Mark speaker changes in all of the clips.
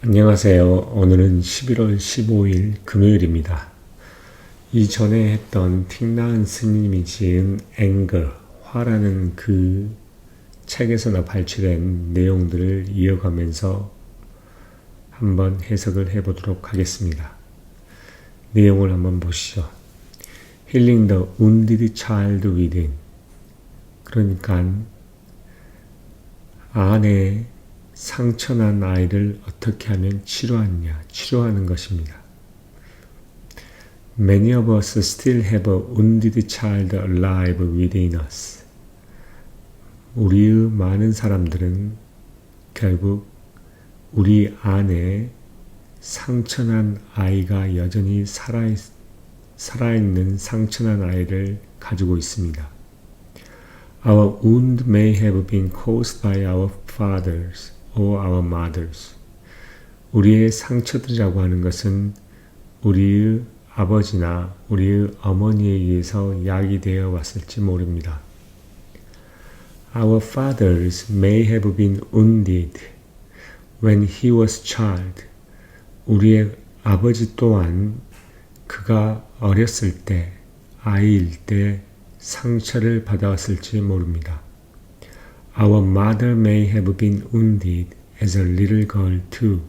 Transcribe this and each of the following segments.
Speaker 1: 안녕하세요. 오늘은 11월 15일 금요일입니다. 이전에 했던 틱나은 스님이 지은 앵거, 화라는 그 책에서나 발췌된 내용들을 이어가면서 한번 해석을 해보도록 하겠습니다. 내용을 한번 보시죠. Healing the wounded child within. 그러니까 안에 상처난 아이를 어떻게 하면 치료하는 것입니다. Many of us still have a wounded child alive within us. 우리의 많은 사람들은 결국 우리 안에 상처난 아이가 여전히 살아있는 상처난 아이를 가지고 있습니다. Our wound may have been caused by our fathers or our mothers. 우리의 상처들이라고 하는 것은 우리의 아버지나 우리의 어머니에 의해서 야기되어 왔을지 모릅니다. Our fathers may have been wounded when he was child. 우리의 아버지 또한 그가 어렸을 때, 아이일 때 상처를 받아왔을지 모릅니다. Our mother may have been wounded as a little girl too.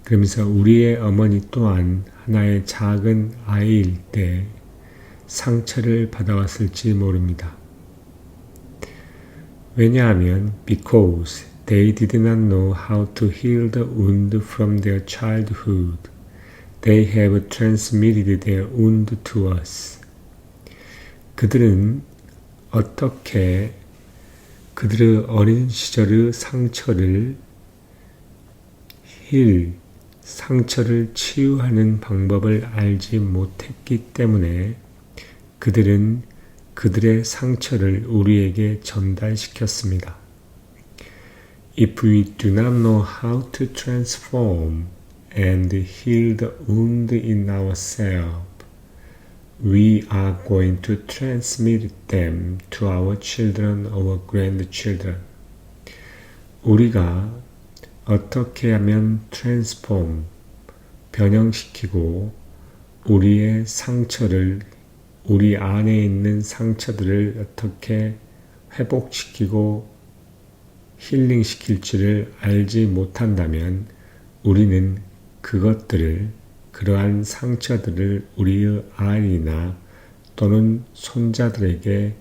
Speaker 1: 그러면서 우리의 어머니 또한 하나의 작은 아이일 때 상처를 받아왔을지 모릅니다. 왜냐하면 because they did not know how to heal the wound from their childhood, they have transmitted their wound to us. 그들은 어떻게 그들의 어린 시절의 상처를 치유하는 방법을 알지 못했기 때문에 그들은 그들의 상처를 우리에게 전달시켰습니다. If we do not know how to transform and heal the wound in ourselves, we are going to transmit them to our children or grandchildren. 우리가 어떻게 하면 transform, 변형시키고 우리의 상처를, 우리 안에 있는 상처들을 어떻게 회복시키고 힐링시킬지를 알지 못한다면 우리는 그러한 상처들을 우리의 아이나 또는 손자들에게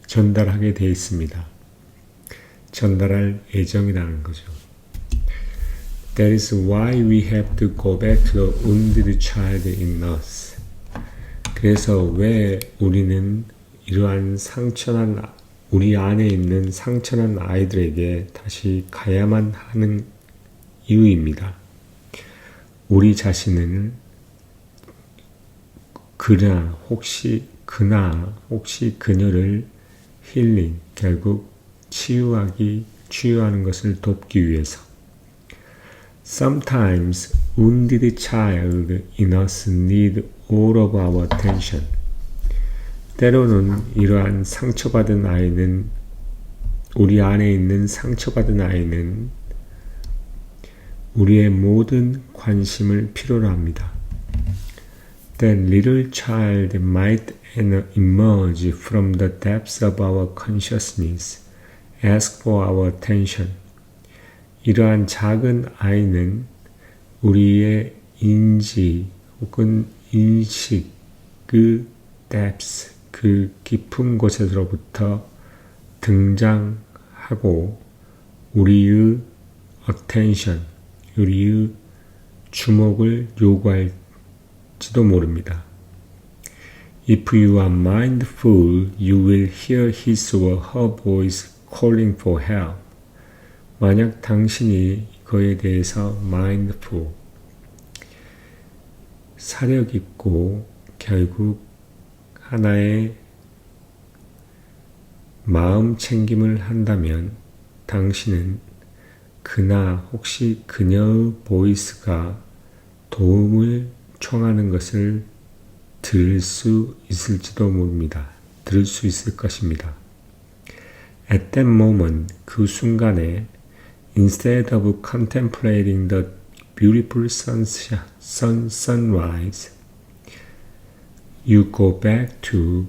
Speaker 1: 전달하게 되어 있습니다. 전달할 예정이라는 거죠. That is why we have to go back to the wounded child in us. 그래서 왜 우리는 이러한 우리 안에 있는 상처난 아이들에게 다시 가야만 하는 이유입니다. 우리 자신을 혹시 그녀를 힐링, 결국 치유하는 것을 돕기 위해서. Sometimes wounded child in us need all of our attention. 때로는 이러한 우리 안에 있는 상처받은 아이는 우리의 모든 관심을 필요로 합니다. Then little child might emerge from the depths of our consciousness, ask for our attention. 이러한 작은 아이는 우리의 인지 혹은 인식, depths, 그 깊은 곳에서부터 등장하고 우리의 attention, 우리의 주목을 요구할지도 모릅니다. If you are mindful, you will hear his or her voice calling for help. 만약 당신이 이거에 대해서 mindful, 사력 있고 결국 하나의 마음 챙김을 한다면 당신은 혹시 그녀의 보이스가 도움을 청하는 것을 들을 수 있을지도 모릅니다. 들을 수 있을 것입니다. At that moment, 그 순간에 instead of contemplating the beautiful sunrise, you go back to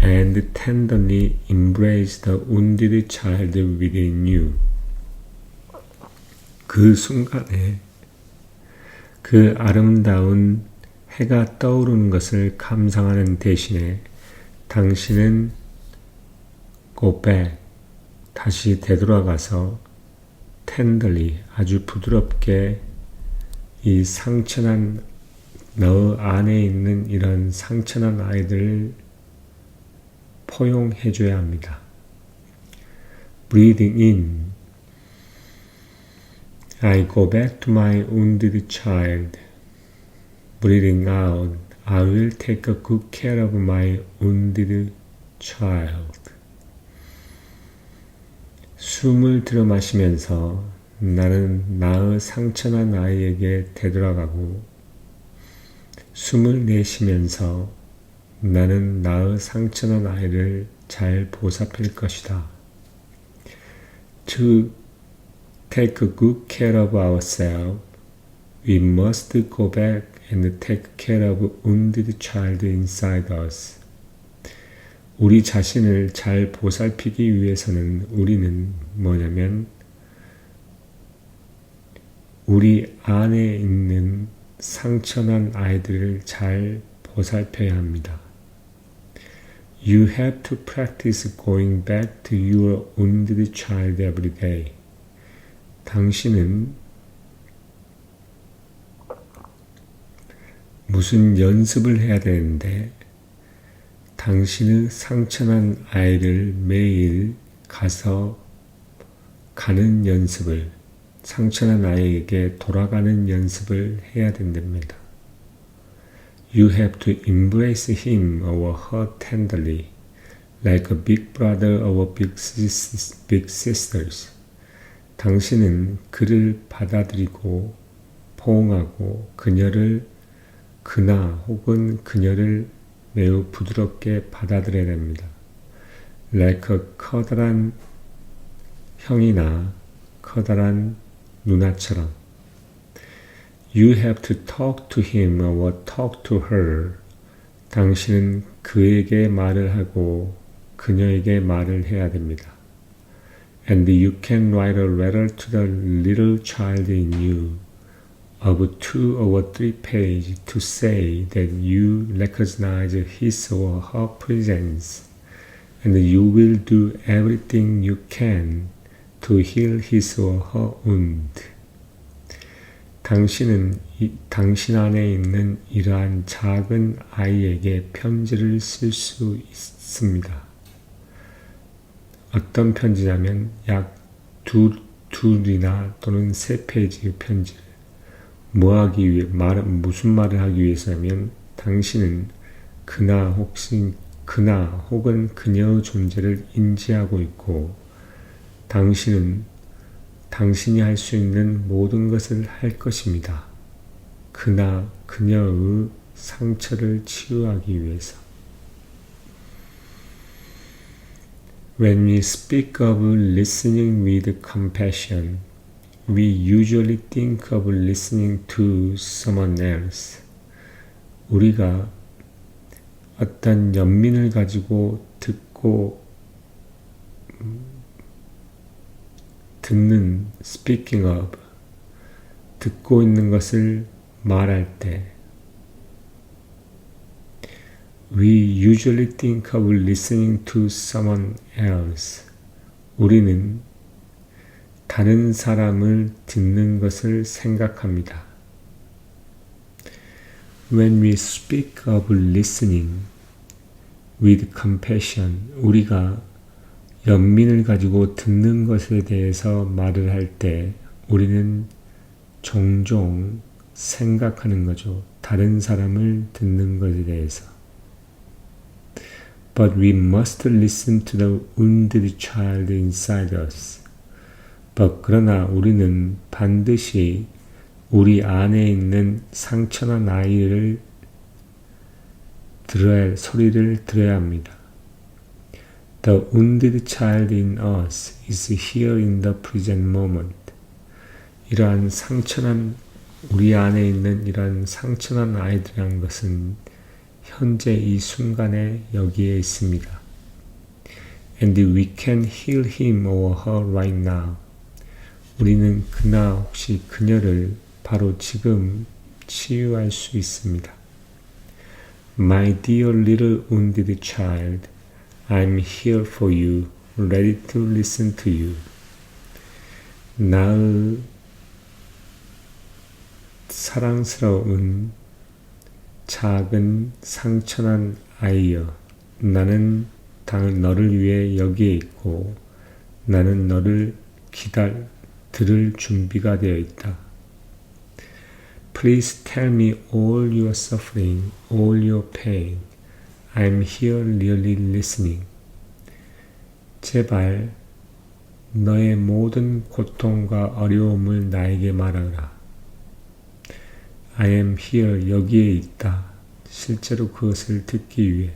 Speaker 1: and tenderly embrace the wounded child within you. 그 순간에 그 아름다운 해가 떠오르는 것을 감상하는 대신에 당신은 go back, 다시 되돌아가서 tenderly, 아주 부드럽게 이 상처난 너 안에 있는 이런 상처난 아이들을 포용해 줘야 합니다. Breathing in, I go back to my wounded child. Breathing out, I will take a good care of my wounded child. 숨을 들여 마시면서 나는 나의 상처난 아이에게 되돌아가고, 숨을 내쉬면서 나는 나의 상처난 아이를 잘 보살필 것이다. To take a good care of ourselves, we must go back and take care of wounded child inside us. 우리 자신을 잘 보살피기 위해서는 우리는 뭐냐면 우리 안에 있는 상처난 아이들을 잘 보살펴야 합니다. You have to practice going back to your wounded child every day. 당신은 무슨 연습을 해야 되는데 당신의 상처난 아이를 매일 가는 연습을, 상처난 아이에게 돌아가는 연습을 해야 된답니다. You have to embrace him or her tenderly, like a big brother or big sisters. 당신은 그를 받아들이고 포옹하고 그나 혹은 그녀를 매우 부드럽게 받아들여야 됩니다. like a 커다란 형이나 커다란 누나처럼. You have to talk to him or talk to her. 당신은 그에게 말을 하고 그녀에게 말을 해야 됩니다. And you can write a letter to the little child in you of 2 or 3 pages to say that you recognize his or her presence and you will do everything you can to heal his or her wound. 당신은 당신 안에 있는 이러한 작은 아이에게 편지를 쓸 수 있습니다. 어떤 편지냐면 약 둘이나 또는 3페이지의 편지를 무슨 말을 하기 위해서냐면 당신은 그나 혹은 그녀의 존재를 인지하고 있고 당신은 당신이 할 수 있는 모든 것을 할 것입니다. 그녀의 상처를 치유하기 위해서. When we speak of listening with compassion, we usually think of listening to someone else. 우리가 어떤 연민을 가지고 듣는 speaking of, 듣고 있는 것을 말할 때 We usually think of listening to someone else. 우리는 다른 사람을 듣는 것을 생각합니다. When we speak of listening with compassion, 우리가 연민을 가지고 듣는 것에 대해서 말을 할 때 우리는 종종 생각하는 거죠. 다른 사람을 듣는 것에 대해서. But we must listen to the wounded child inside us. 그러나 우리는 반드시 우리 안에 있는 상처난 아이를 소리를 들어야 합니다. The wounded child in us is here in the present moment. 이러한 상처난 우리 안에 있는 이러한 상처난 아이들이란 것은 현재 이 순간에 여기에 있습니다. And we can heal him or her right now. 우리는 그나 혹시 그녀를 바로 지금 치유할 수 있습니다. My dear little wounded child, I'm here for you, ready to listen to you. 나의 사랑스러운 작은 상처난 아이여, 나는 너를 위해 여기에 있고 나는 너를 들을 준비가 되어 있다. Please tell me all your suffering, all your pain. I'm here really listening. 제발 너의 모든 고통과 어려움을 나에게 말하라. I am here, 여기에 있다. 실제로 그것을 듣기 위해.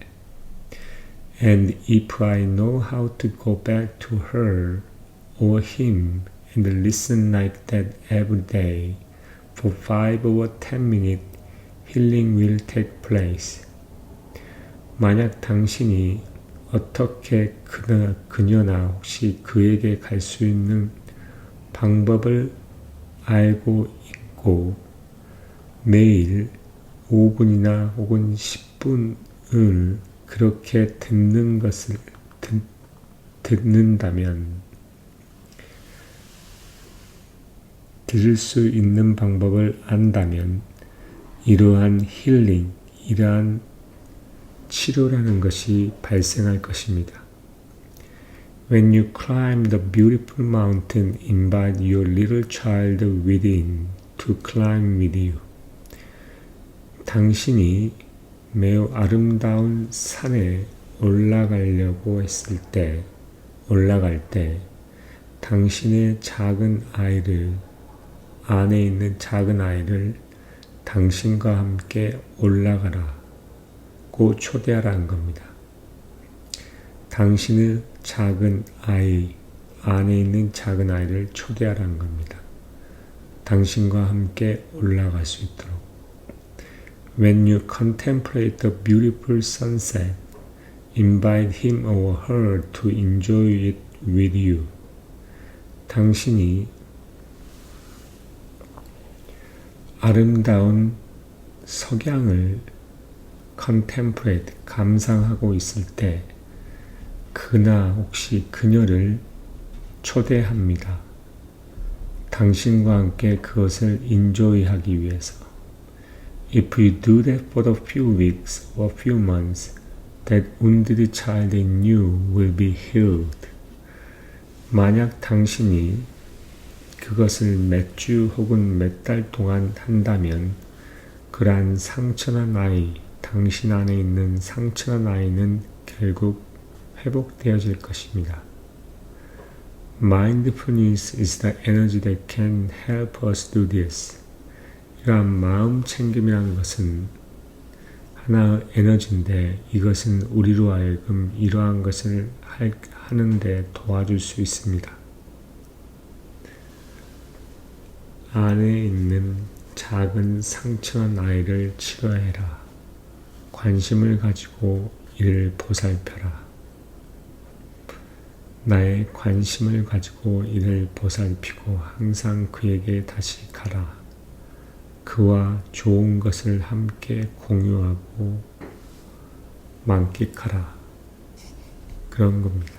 Speaker 1: And if I know how to go back to her or him and listen like that every day, for 5 or 10 minutes, healing will take place. 만약 당신이 어떻게 그녀나 혹시 그에게 갈 수 있는 방법을 알고 있고 매일 5분이나 혹은 10분을 그렇게 듣는다면 들을 수 있는 방법을 안다면 이러한 힐링, 이러한 치료라는 것이 발생할 것입니다. When you climb the beautiful mountain, invite your little child within to climb with you. 당신이 매우 아름다운 산에 올라갈 때 당신의 작은 아이를 안에 있는 작은 아이를 당신과 함께 올라가라고 초대하라는 겁니다. 당신의 작은 아이, 안에 있는 작은 아이를 초대하라는 겁니다. 당신과 함께 올라갈 수 있도록. When you contemplate the beautiful sunset, invite him or her to enjoy it with you. 당신이 아름다운 석양을 contemplate, 감상하고 있을 때 그나 혹시 그녀를 초대합니다. 당신과 함께 그것을 enjoy하기 위해서. If you do that for a few weeks or few months, that wounded child in you will be healed. 만약 당신이 그것을 몇 주 혹은 몇 달 동안 한다면 그러한 상처난 아이, 당신 안에 있는 상처난 아이는 결국 회복되어질 것입니다. Mindfulness is the energy that can help us do this. 이러한 마음 챙김이라는 것은 하나의 에너지인데 이것은 우리로 하여금 이러한 것을 하는데 도와줄 수 있습니다. 안에 있는 작은 상처난 아이를 치료해라. 관심을 가지고 이를 보살펴라. 나의 관심을 가지고 이를 보살피고 항상 그에게 다시 가라. 그와 좋은 것을 함께 공유하고 만끽하라. 그런 겁니다.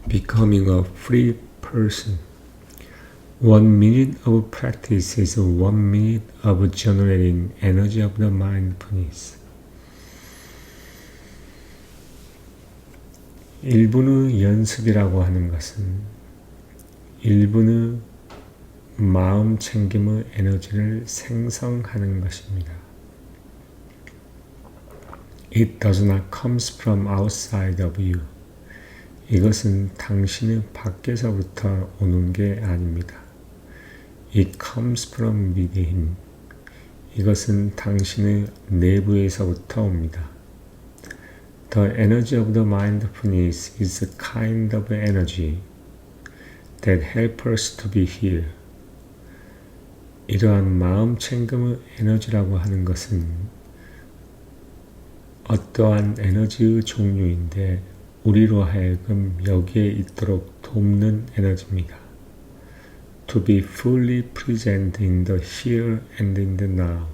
Speaker 1: Becoming a free person. 1 minute of practice is 1 minute of generating energy of the mindfulness. 1분의 연습이라고 하는 것은 1분의 마음 챙김의 에너지를 생성하는 것입니다. It does not come from outside of you. 이것은 당신의 밖에서부터 오는 게 아닙니다. It comes from within. 이것은 당신의 내부에서부터 옵니다. The energy of the mindfulness is a kind of energy that helps us to be here. 이러한 마음 챙김의 에너지라고 하는 것은 어떠한 에너지의 종류인데 우리로 하여금 여기에 있도록 돕는 에너지입니다. To be fully present in the here and in the now.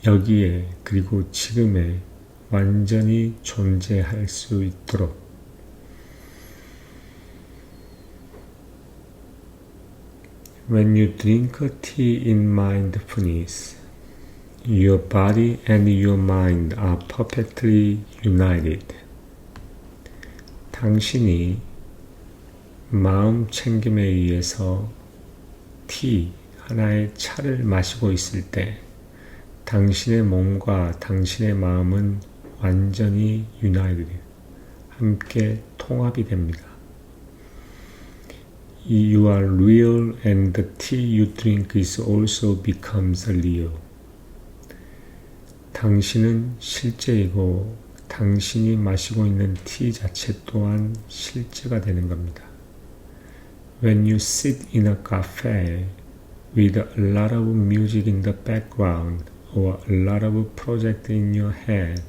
Speaker 1: 여기에 그리고 지금에 완전히 존재할 수 있도록 When you drink a tea in mindfulness, your body and your mind are perfectly united. 당신이 마음 챙김에 의해서 하나의 차를 마시고 있을 때 당신의 몸과 당신의 마음은 완전히 united, 함께 통합이 됩니다. You are real and the tea you drink is also becomes real. 당신은 실제이고 당신이 마시고 있는 티 자체 또한 실제가 되는 겁니다. When you sit in a cafe with a lot of music in the background or a lot of projects in your head,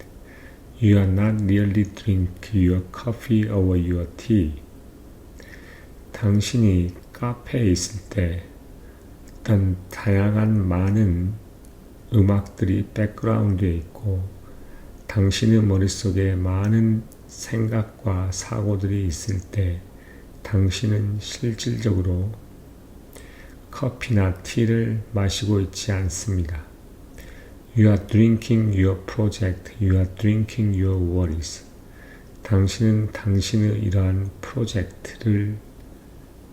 Speaker 1: you are not really drinking your coffee or your tea. 당신이 카페에 있을 때 어떤 다양한 많은 음악들이 백그라운드에 있고 당신의 머릿속에 많은 생각과 사고들이 있을 때 당신은 실질적으로 커피나 티를 마시고 있지 않습니다. You are drinking your project, you are drinking your worries. 당신은 당신의 이러한 프로젝트를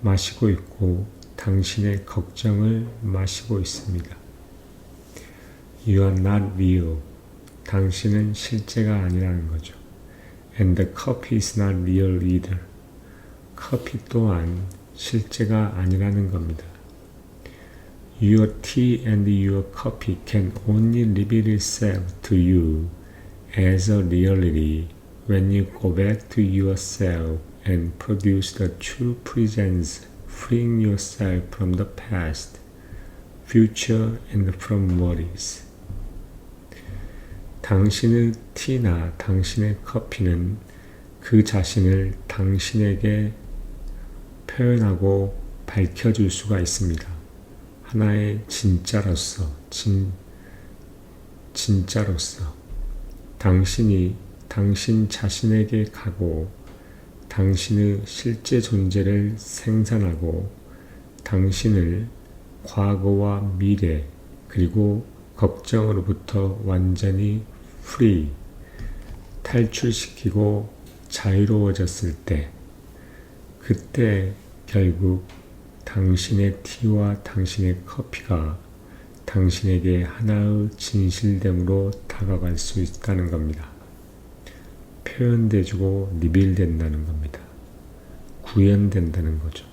Speaker 1: 마시고 있고 당신의 걱정을 마시고 있습니다. You are not real. 당신은 실제가 아니라는 거죠. And the coffee is not real either. 커피 또한 실제가 아니라는 겁니다. Your tea and your coffee can only reveal itself to you as a reality when you go back to yourself and produce the true presence, freeing yourself from the past, future, and from worries. 당신의 티나 당신의 커피는 그 자신을 당신에게 표현하고 밝혀줄 수가 있습니다. 하나의 진짜로서, 진짜로서 당신이 당신 자신에게 가고 당신의 실제 존재를 생산하고 당신을 과거와 미래 그리고 걱정으로부터 완전히 free, 탈출시키고 자유로워졌을 때 그때 결국 당신의 티와 당신의 커피가 당신에게 하나의 진실됨으로 다가갈 수 있다는 겁니다. 표현되고 리빌된다는 겁니다. 구현된다는 거죠.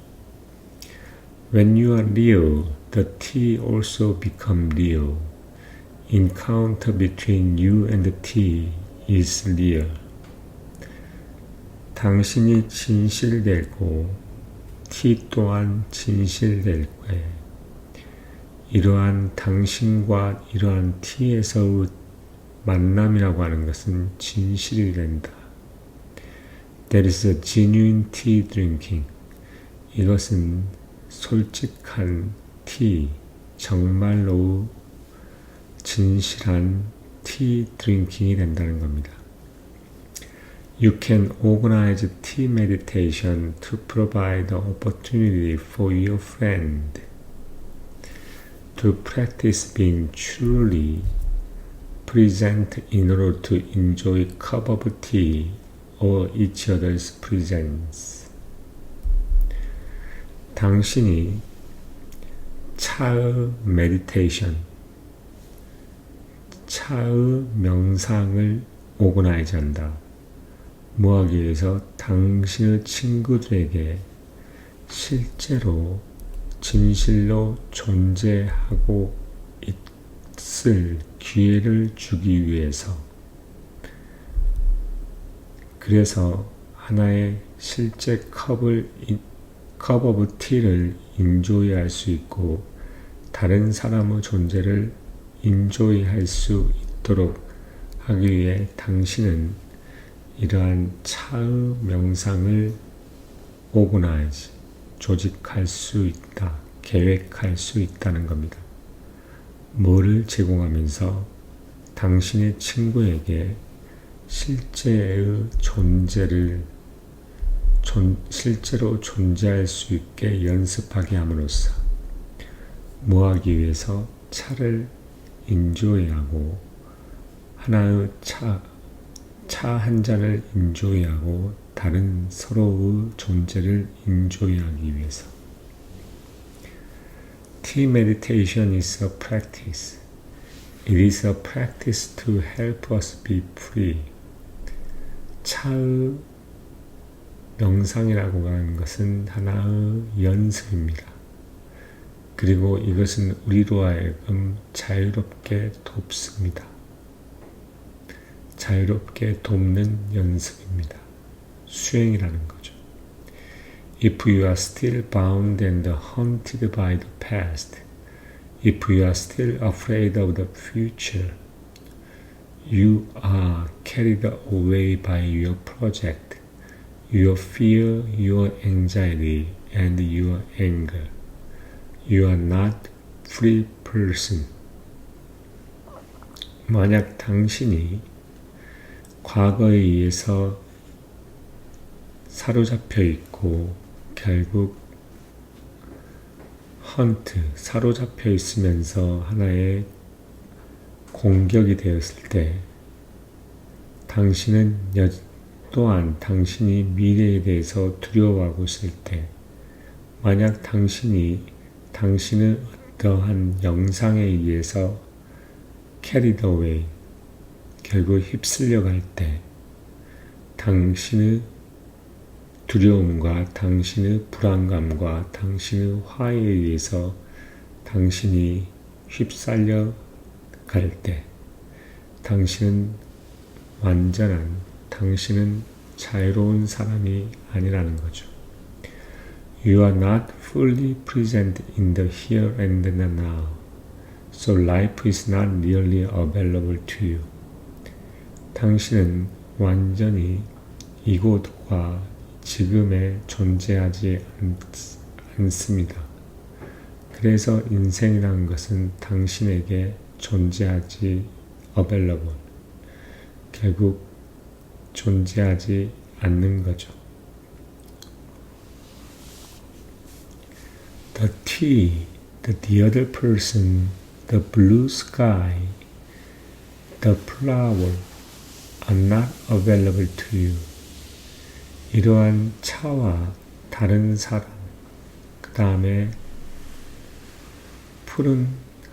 Speaker 1: When you are real, the tea also becomes real. Encounter between you and the tea is real. 당신이 진실되고 티 또한 진실될 거예요. 이러한 당신과 이러한 티에서의 만남이라고 하는 것은 진실이 된다. There is a genuine tea drinking. 이것은 솔직한 티, 정말로 진실한 티 드링킹이 된다는 겁니다. You can organize tea meditation to provide the opportunity for your friend to practice being truly present in order to enjoy a cup of tea or each other's presence. 당신이 차의 메디테이션, 차의 명상을 오거나이즈 한다. 뭐하기 위해서 당신의 친구들에게 실제로 진실로 존재하고 있을 기회를 주기 위해서, 그래서 하나의 실제 컵 오브 티를 인조이할 수 있고 다른 사람의 존재를 인조이할 수 있도록 하기 위해 당신은 이러한 차의 명상을 organize, 조직할 수 있다, 계획할 수 있다는 겁니다. 뭐를 제공하면서 당신의 친구에게 실제의 존재를 실제로 존재할 수 있게 연습하게 함으로써 뭐하기 위해서 차를 인조이하고 하나의 차 한 잔을 인조이하고 다른 서로의 존재를 인조이하기 위해서. Tea meditation is a practice. It is a practice to help us be free. 차의 명상이라고 하는 것은 하나의 연습입니다. 그리고 이것은 우리로 하여금 자유롭게 돕습니다. 자유롭게 돕는 연습입니다. 수행이라는 거죠. If you are still bound and haunted by the past, if you are still afraid of the future, you are carried away by your project, your fear, your anxiety, and your anger. You are not free person. 만약 당신이 과거에 의해서 사로잡혀 있고 결국 사로잡혀 있으면서 하나의 공격이 되었을 때 당신은 또한 당신이 미래에 대해서 두려워하고 있을 때 만약 당신의 어떠한 영상에 의해서 carried away, 결국 휩쓸려 갈 때 당신의 두려움과 당신의 불안감과 당신의 화에 의해서 당신이 휩쓸려 갈 때 당신은 당신은 자유로운 사람이 아니라는 거죠. You are not fully present in the here and the now, so life is not really available to you. 당신은 완전히 이곳과 지금에 존재하지 않습니다. 그래서 인생이라는 것은 당신에게 존재하지 available, 결국 존재하지 않는 거죠. The tea, the other person, the blue sky, the flower are not available to you. 이러한 차와 다른 사람, 그 다음에 푸른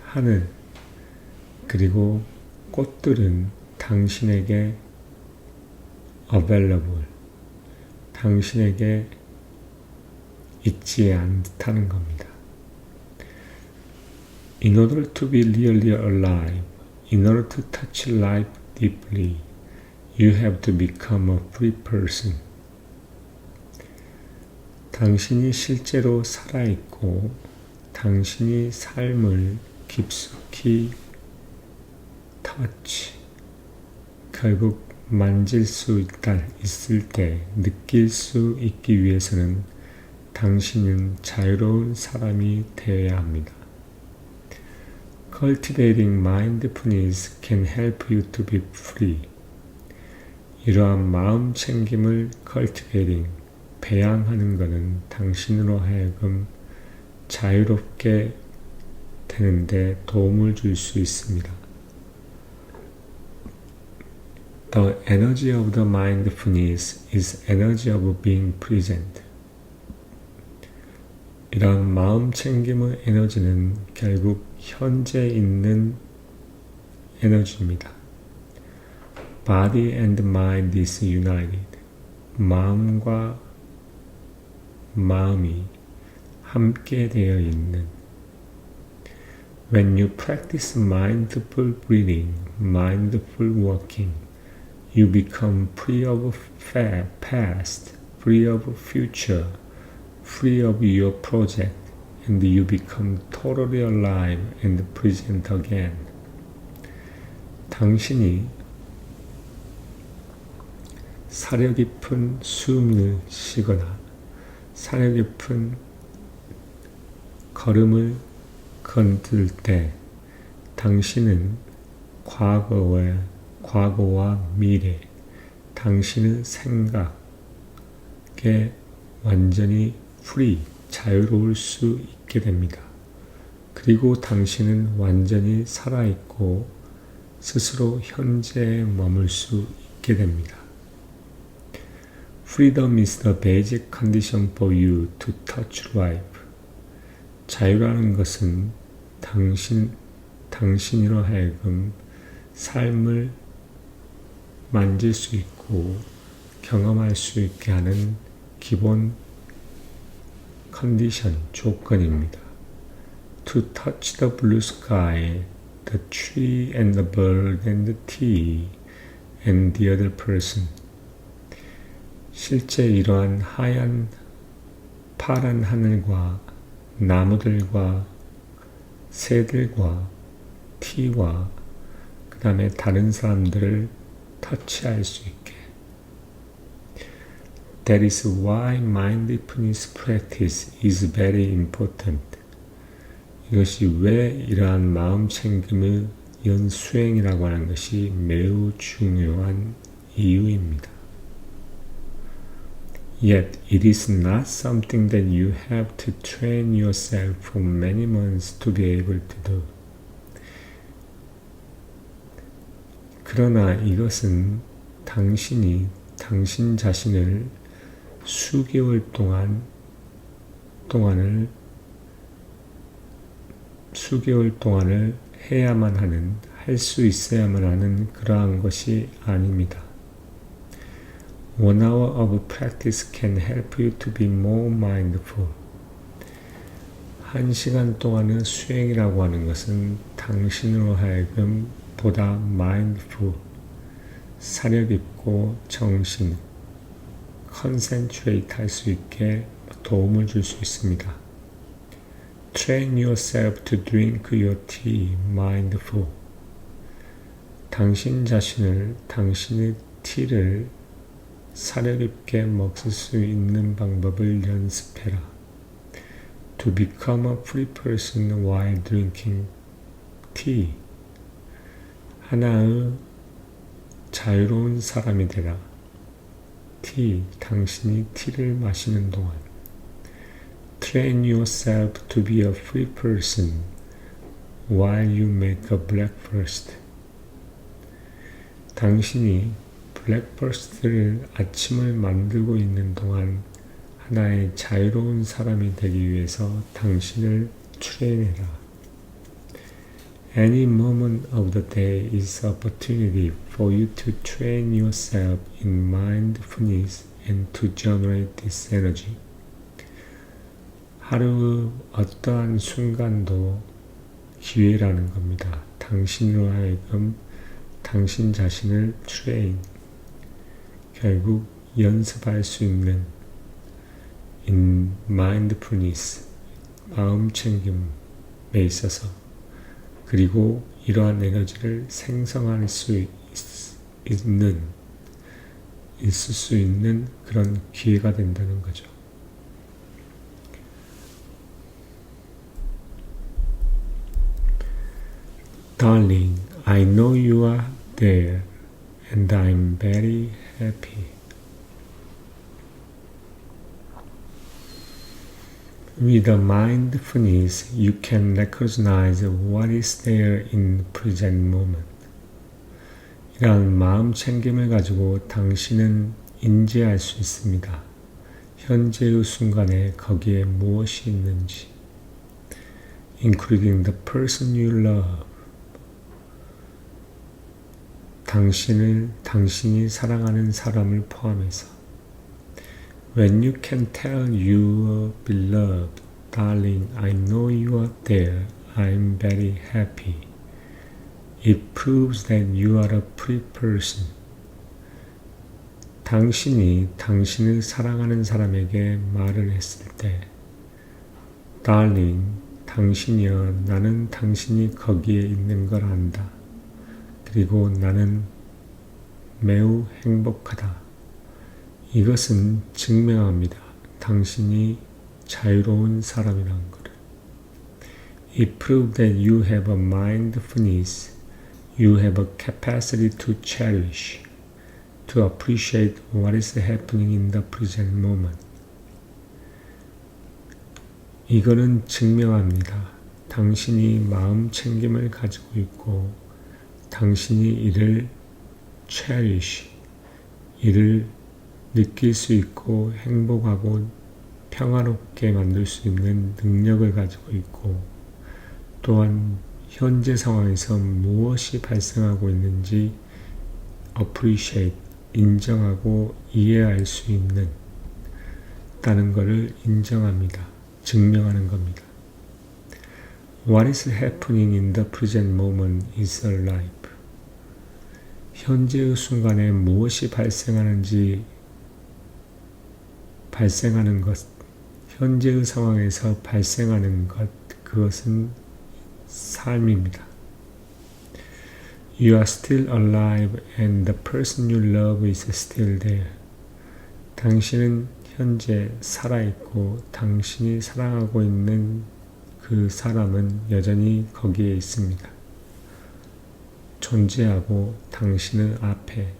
Speaker 1: 하늘, 그리고 꽃들은 당신에게 available, 당신에게 있지 않다는 겁니다. In order to be really alive, in order to touch life deeply, you have to become a free person. 당신이 실제로 살아있고 당신이 삶을 깊숙이 결국 만질 수 있을 때, 느낄 수 있기 위해서는 당신은 자유로운 사람이 되어야 합니다. Cultivating mindfulness can help you to be free. 이러한 마음 챙김을 배양하는 것은 당신으로 하여금 자유롭게 되는데 도움을 줄 수 있습니다. The energy of the mindfulness is energy of being present. 이런 마음 챙김의 에너지는 결국 현재 있는 에너지입니다. Body and mind is united. 마음과 마음이 함께 되어 있는. When you practice mindful breathing, mindful walking, you become free of past, free of future, free of your project, and you become totally alive and present again. 당신이 사려 깊은 숨을 쉬거나 사려 깊은 걸음을 건들 때 당신은 과거와 미래, 당신의 생각에 완전히 free, 자유로울 수 있게 됩니다. 그리고 당신은 완전히 살아있고 스스로 현재에 머물 수 있게 됩니다. Freedom is the basic condition for you to touch life. 자유라는 것은 당신으로 하여금 삶을 만질 수 있고 경험할 수 있게 하는 기본 컨디션, 조건입니다. To touch the blue sky, the tree and the bird and the tea and the other person. 실제 이러한 하얀 파란 하늘과 나무들과 새들과 티와 그 다음에 다른 사람들을 터치할 수 있게. That is why mindfulness practice is very important. 이것이 왜 이러한 마음 챙김의 연수행이라고 하는 것이 매우 중요한 이유입니다. Yet it is not something that you have to train yourself for many months to be able to do. 그러나 이것은 당신 자신을 수개월 동안을 해야만 하는, 할 수 있어야만 하는 그러한 것이 아닙니다. 1 hour of practice can help you to be more mindful. 1시간 동안의 수행이라고 하는 것은 당신으로 하여금 보다 mindful, 사려 깊고 정신, concentrate 할 수 있게 도움을 줄 수 있습니다. Train yourself to drink your tea mindful. 당신 자신을, 당신의 티를 사려 깊게 먹을 수 있는 방법을 연습해라. To become a free person while drinking tea. 하나의 자유로운 사람이 되라. 당신이 티를 마시는 동안. Train yourself to be a free person while you make a breakfast. 당신이 블랙버스트를 아침을 만들고 있는 동안 하나의 자유로운 사람이 되기 위해서 당신을 트레인해라. Any moment of the day is opportunity for you to train yourself in mindfulness and to generate this energy. 하루의 어떠한 순간도 기회라는 겁니다. 당신으로 하여금 당신 자신을 트레인, 결국 연습할 수 있는 in mindfulness, 마음 챙김에 있어서, 그리고 이러한 에너지를 생성할 수 있을 수 있는 그런 기회가 된다는 거죠. Darling, I know you are there, and I'm very happy. With a mindfulness, you can recognize what is there in the present moment. 이러한 마음 챙김을 가지고 당신은 인지할 수 있습니다. 현재의 순간에 거기에 무엇이 있는지. Including the person you love. 당신이 사랑하는 사람을 포함해서. When you can tell your beloved Darling, I know you are there. I'm very happy. It proves that you are a free person. 당신이 당신을 사랑하는 사람에게 말을 했을 때, Darling, 당신이여, 나는 당신이 거기에 있는 걸 안다. 그리고 나는 매우 행복하다. 이것은 증명합니다. 당신이 자유로운 사람이라는 것을. It proves that you have a mindfulness. You have a capacity to cherish, to appreciate what is happening in the present moment. 이거는 증명합니다. 당신이 마음 챙김을 가지고 있고 당신이 이를 cherish, 이를 느낄 수 있고 행복하고 평화롭게 만들 수 있는 능력을 가지고 있고 또한 현재 상황에서 무엇이 발생하고 있는지 appreciate, 인정하고 이해할 수 있는 다는 것을 인정합니다. 증명하는 겁니다. What is happening in the present moment is alive. 현재의 순간에 무엇이 발생하는 것, 현재의 상황에서 발생하는 것, 그것은 삶입니다. You are still alive and the person you love is still there. 당신은 현재 살아있고 당신이 사랑하고 있는 그 사람은 여전히 거기에 있습니다. 존재하고 당신의 앞에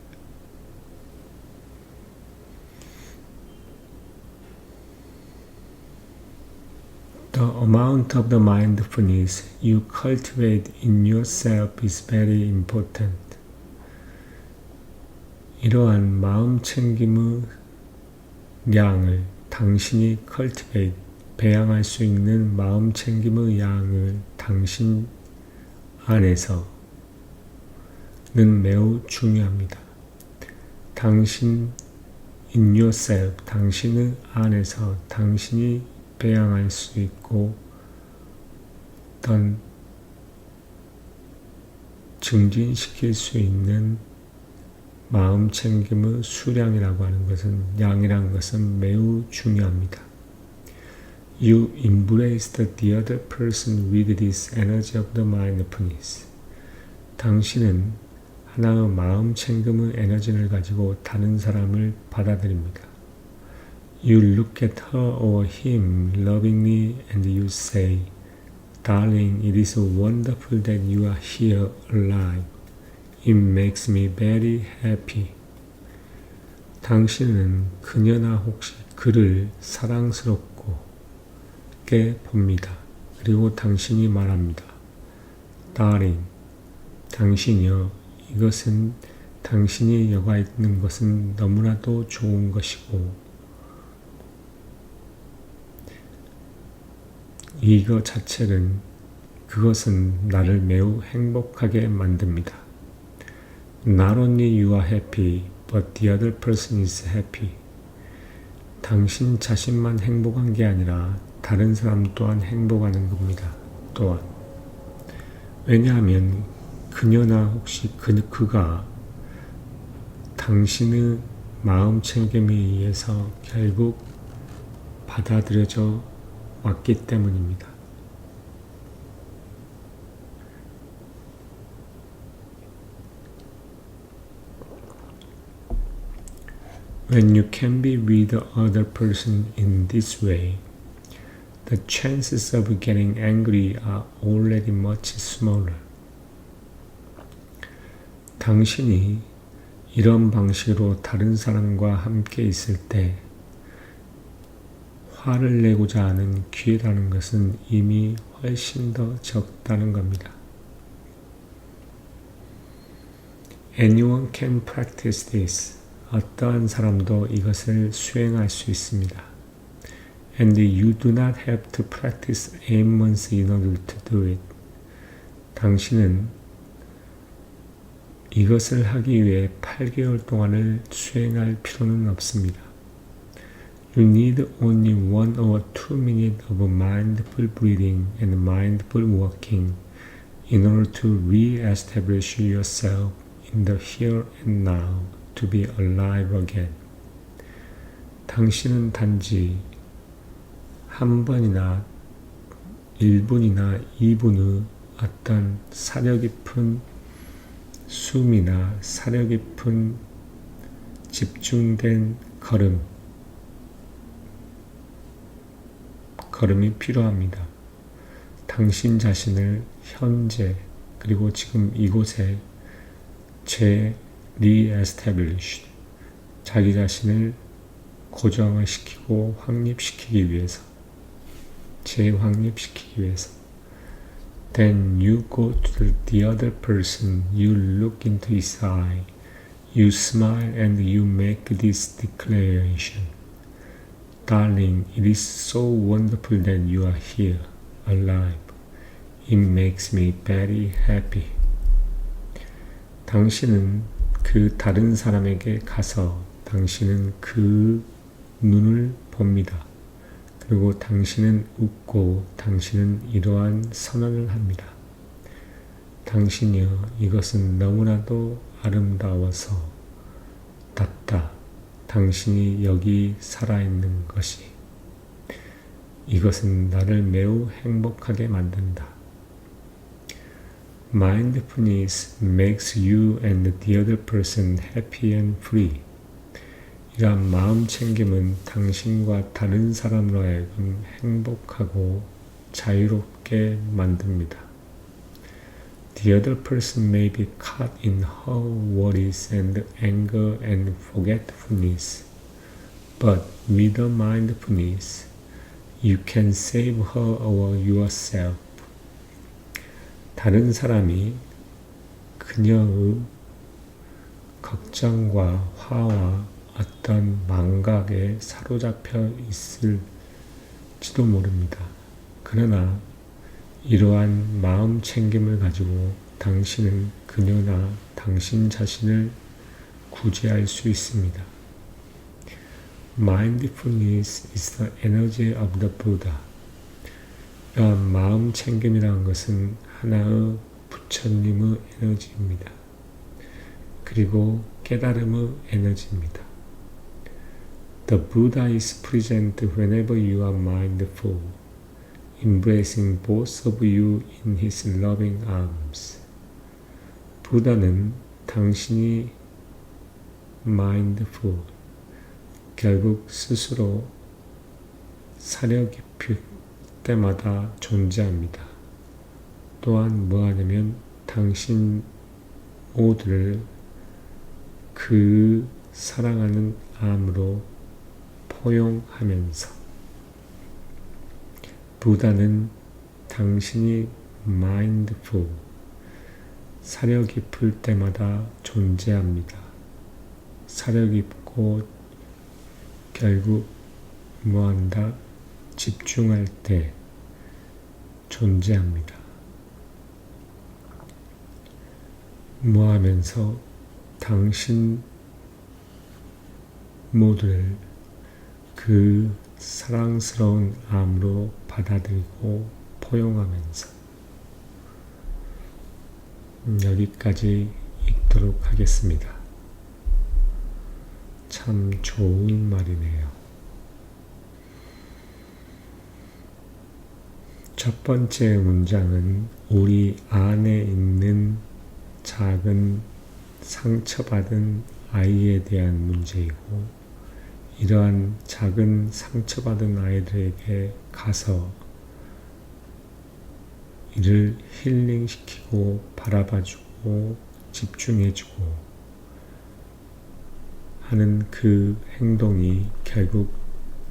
Speaker 1: The amount of the mindfulness you cultivate in yourself is very important. 이러한 마음 챙김의 양을 당신이 cultivate, 배양할 수 있는 마음 챙김의 양을 당신 안에서는 매우 중요합니다. 당신 in yourself, 당신의 안에서 당신이 배양할 수 있고 어떤 증진시킬 수 있는 마음 챙김의 수량이라고 하는 것은 양이라는 것은 매우 중요합니다. You embrace the other person with this energy of the mindfulness. 당신은 하나의 마음 챙김의 에너지를 가지고 다른 사람을 받아들입니다. You look at her or him lovingly and you say, Darling, it is wonderful that you are here alive. It makes me very happy. 당신은 그녀나 혹시 그를 사랑스럽게 봅니다. 그리고 당신이 말합니다. Darling, 당신이여, 이것은 당신이 여가 있는 것은 너무나도 좋은 것이고 이거 자체는 그것은 나를 매우 행복하게 만듭니다. Not only you are happy, but the other person is happy. 당신 자신만 행복한 게 아니라 다른 사람 또한 행복하는 겁니다. 또한 왜냐하면 그녀나 혹시 그가 당신의 마음 챙김에 의해서 결국 받아들여져 왔기 때문입니다. When you can be with the other person in this way, the chances of getting angry are already much smaller. 당신이 이런 방식으로 다른 사람과 함께 있을 때 화를 내고자 하는 기회라는 것은 이미 훨씬 더 적다는 겁니다. Anyone can practice this. 어떠한 사람도 이것을 수행할 수 있습니다. And you do not have to practice 8 months in order to do it. 당신은 이것을 하기 위해 8개월 동안을 수행할 필요는 없습니다. You need only 1 or 2 minutes of mindful breathing and mindful walking in order to re-establish yourself in the here and now to be alive again. 당신은 단지 한 번이나 1분이나 2분의 어떤 사려 깊은 숨이나 사려 깊은 집중된 걸음이 필요합니다. 당신 자신을 현재 그리고 지금 이곳에 re-established 자기 자신을 고정을 시키고 확립시키기 위해서 재확립시키기 위해서 Then you go to the other person, you look into his eye, you smile and you make this declaration. Darling, it is so wonderful that you are here, alive. It makes me very happy. 당신은 그 다른 사람에게 가서 당신은 그 눈을 봅니다. 그리고 당신은 웃고 당신은 이러한 선언을 합니다. 당신이여, 이것은 너무나도 아름다워서 답다. 당신이 여기 살아있는 것이. 이것은 나를 매우 행복하게 만든다. Mindfulness makes you and the other person happy and free. 이러한 마음 챙김은 당신과 다른 사람으로 하여금 행복하고 자유롭게 만듭니다. The other person may be caught in her worries and anger and forgetfulness, but with a mindfulness, you can save her or yourself. 다른 사람이 그녀의 걱정과 화와 어떤 망각에 사로잡혀 있을지도 모릅니다. 그러나 이러한 마음 챙김을 가지고 당신은 그녀나 당신 자신을 구제할 수 있습니다. Mindfulness is the energy of the Buddha. 이러한 마음 챙김이라는 것은 하나의 부처님의 에너지입니다. 그리고 깨달음의 에너지입니다. The Buddha is present whenever you are mindful, embracing both of you in his loving arms. 부다는 당신이 mindful, 결국 스스로 사려 깊을 때마다 존재합니다. 또한 뭐하냐면 당신 모두를 그 사랑하는 암으로 포용하면서 부다는 당신이 mindful, 사려 깊을 때마다 존재합니다. 사려 깊고 결국 뭐한다? 집중할 때 존재합니다. 뭐하면서 당신 모두를 그 사랑스러운 암으로 받아들이고 포용하면서 여기까지 읽도록 하겠습니다. 참 좋은 말이네요. 첫 번째 문장은 우리 안에 있는 작은 상처받은 아이에 대한 문제이고, 이러한 작은 상처받은 아이들에게 가서 이를 힐링시키고 바라봐주고 집중해주고 하는 그 행동이 결국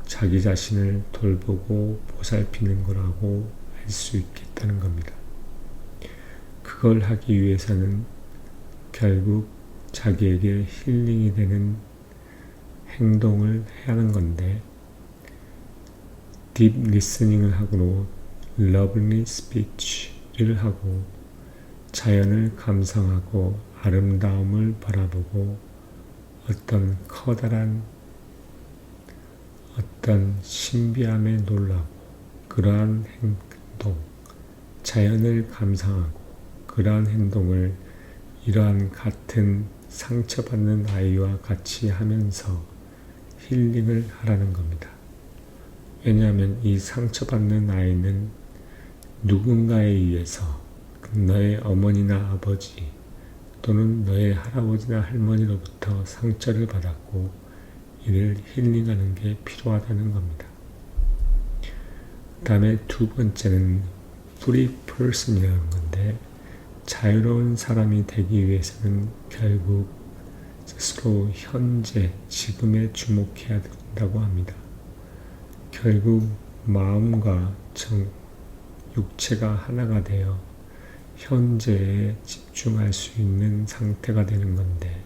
Speaker 1: 자기 자신을 돌보고 보살피는 거라고 할 수 있겠다는 겁니다. 그걸 하기 위해서는 결국 자기에게 힐링이 되는 행동을 해야 하는 건데, 딥 리스닝을 하고 러블리 스피치를 하고 자연을 감상하고 아름다움을 바라보고 어떤 커다란 어떤 신비함에 놀라고 그러한 행동, 자연을 감상하고 그러한 행동을 이러한 같은 상처받는 아이와 같이 하면서 힐링을 하라는 겁니다. 왜냐하면 이 상처받는 아이는 누군가에 의해서 너의 어머니나 아버지 또는 너의 할아버지나 할머니로부터 상처를 받았고 이를 힐링하는 게 필요하다는 겁니다. 그 다음에 두 번째는 free person이라는 건데 자유로운 사람이 되기 위해서는 결국 스스로 현재, 지금에 주목해야 된다고 합니다. 결국 마음과 육체가 하나가 되어 현재에 집중할 수 있는 상태가 되는 건데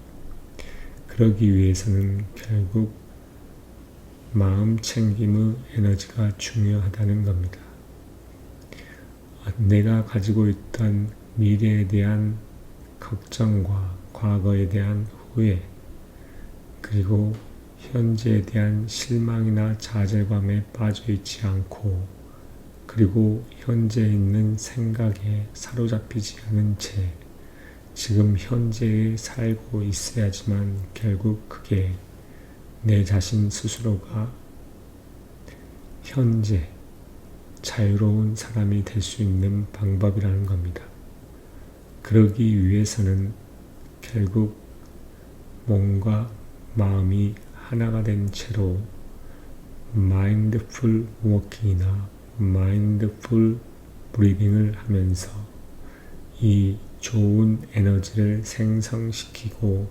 Speaker 1: 그러기 위해서는 결국 마음 챙김의 에너지가 중요하다는 겁니다. 내가 가지고 있던 미래에 대한 걱정과 과거에 대한 후회 그리고 현재에 대한 실망이나 좌절감에 빠져 있지 않고 그리고 현재에 있는 생각에 사로잡히지 않은 채 지금 현재에 살고 있어야지만 결국 그게 내 자신 스스로가 현재 자유로운 사람이 될 수 있는 방법이라는 겁니다. 그러기 위해서는 결국 몸과 마음이 하나가 된 채로 마인드풀 워킹이나 마인드풀 브리딩을 하면서 이 좋은 에너지를 생성시키고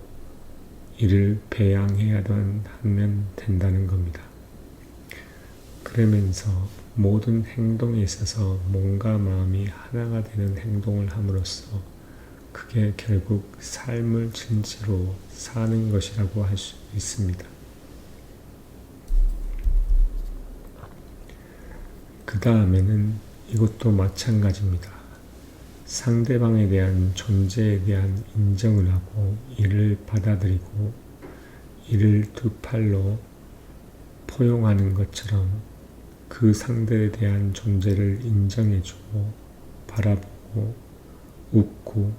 Speaker 1: 이를 배양해야만 하면 된다는 겁니다. 그러면서 모든 행동에 있어서 몸과 마음이 하나가 되는 행동을 함으로써 그게 결국 삶을 진짜로 사는 것이라고 할 수 있습니다. 그 다음에는 이것도 마찬가지입니다. 상대방에 대한 존재에 대한 인정을 하고 이를 받아들이고 이를 두 팔로 포용하는 것처럼 그 상대에 대한 존재를 인정해주고 바라보고 웃고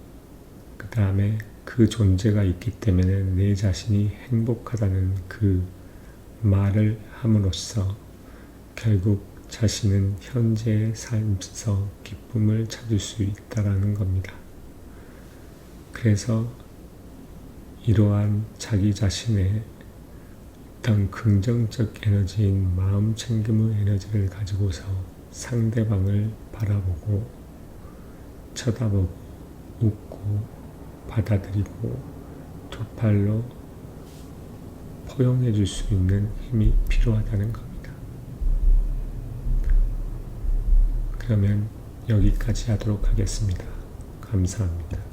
Speaker 1: 그 다음에 그 존재가 있기 때문에 내 자신이 행복하다는 그 말을 함으로써 결국 자신은 현재의 삶에서 기쁨을 찾을 수 있다는 겁니다. 그래서 이러한 자기 자신의 어떤 긍정적 에너지인 마음 챙김의 에너지를 가지고서 상대방을 바라보고 쳐다보고 웃고 받아들이고 두 팔로 포용해 줄 수 있는 힘이 필요하다는 겁니다. 그러면 여기까지 하도록 하겠습니다. 감사합니다.